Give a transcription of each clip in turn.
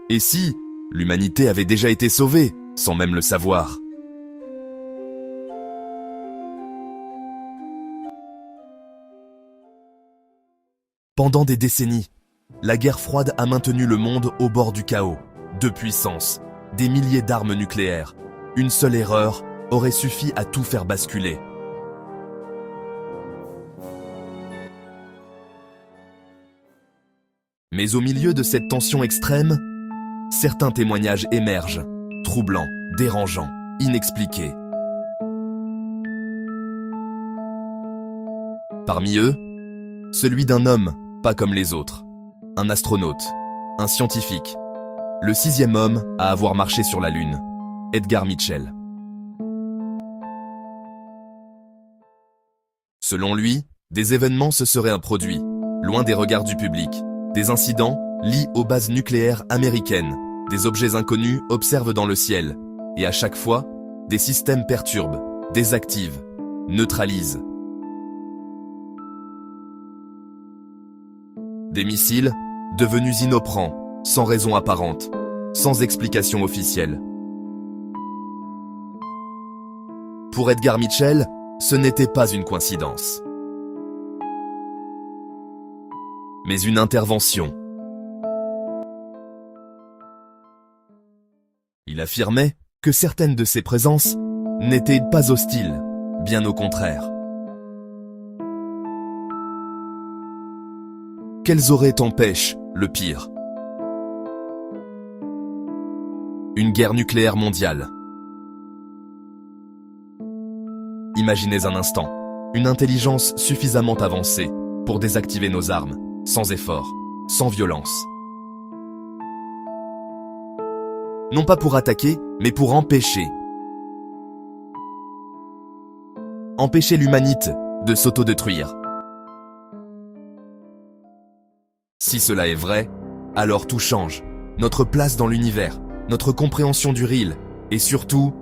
Et si l'humanité avait déjà été sauvée, sans même le savoir? Pendant des décennies, la guerre froide a maintenu le monde au bord du chaos. Deux puissances, des milliers d'armes nucléaires. Une seule erreur aurait suffi à tout faire basculer. Mais au milieu de cette tension extrême, certains témoignages émergent, troublants, dérangeants, inexpliqués. Parmi eux, celui d'un homme pas comme les autres, un astronaute, un scientifique, le 6e homme à avoir marché sur la Lune, Edgar Mitchell. Selon lui, des événements se seraient produits, loin des regards du public. Des incidents liés aux bases nucléaires américaines, des objets inconnus observent dans le ciel, et à chaque fois, des systèmes perturbent, désactivent, neutralisent. Des missiles devenus inoperants, sans raison apparente, sans explication officielle. Pour Edgar Mitchell, ce n'était pas une coïncidence, mais une intervention. Il affirmait que certaines de ces présences n'étaient pas hostiles, bien au contraire. Qu'elles auraient empêché le pire. Une guerre nucléaire mondiale. Imaginez un instant, une intelligence suffisamment avancée pour désactiver nos armes, sans effort, sans violence. Non pas pour attaquer, mais pour empêcher. Empêcher l'humanité de s'autodétruire. Si cela est vrai, alors tout change. Notre place dans l'univers, notre compréhension du réel, et surtout,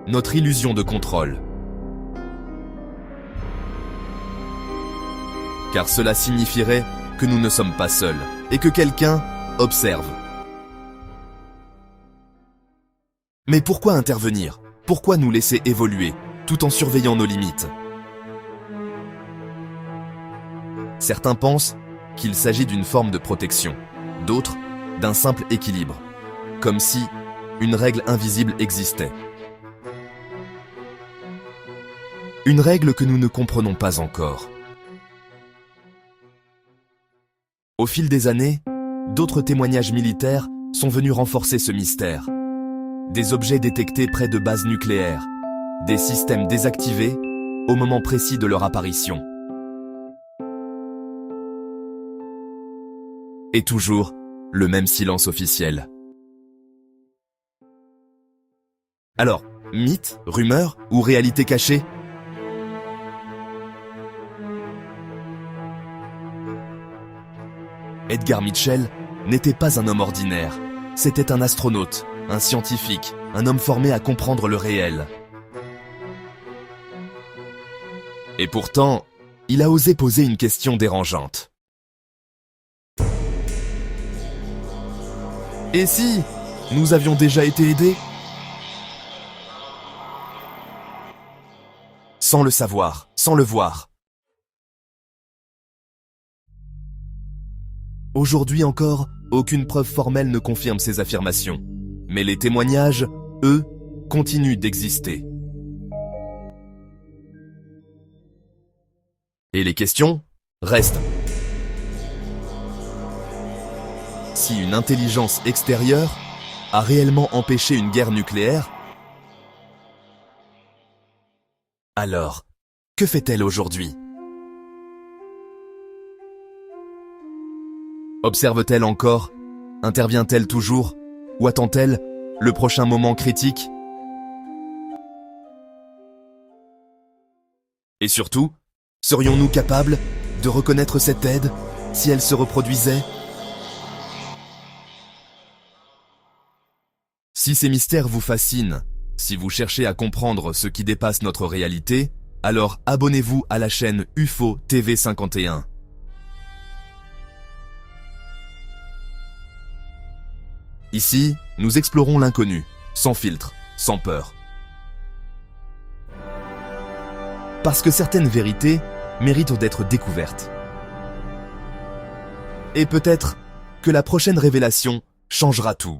notre illusion de contrôle. Car cela signifierait que nous ne sommes pas seuls, et que quelqu'un observe. Mais pourquoi intervenir? Pourquoi nous laisser évoluer, tout en surveillant nos limites? Certains pensent qu'il s'agit d'une forme de protection, d'autres d'un simple équilibre, comme si une règle invisible existait. Une règle que nous ne comprenons pas encore. Au fil des années, d'autres témoignages militaires sont venus renforcer ce mystère. Des objets détectés près de bases nucléaires, des systèmes désactivés au moment précis de leur apparition. Et toujours, le même silence officiel. Alors, mythe, rumeur ou réalité cachée? Edgar Mitchell n'était pas un homme ordinaire. C'était un astronaute, un scientifique, un homme formé à comprendre le réel. Et pourtant, il a osé poser une question dérangeante. Et si nous avions déjà été aidés? Sans le savoir, sans le voir. Aujourd'hui encore, aucune preuve formelle ne confirme ces affirmations. Mais les témoignages, eux, continuent d'exister. Et les questions restent. Si une intelligence extérieure a réellement empêché une guerre nucléaire, alors, que fait-elle aujourd'hui? Observe-t-elle encore? Intervient-elle toujours? Ou attend-elle le prochain moment critique? Et surtout, serions-nous capables de reconnaître cette aide si elle se reproduisait? Si ces mystères vous fascinent, si vous cherchez à comprendre ce qui dépasse notre réalité, alors abonnez-vous à la chaîne UFO TV 51. Ici, nous explorons l'inconnu, sans filtre, sans peur. Parce que certaines vérités méritent d'être découvertes. Et peut-être que la prochaine révélation changera tout.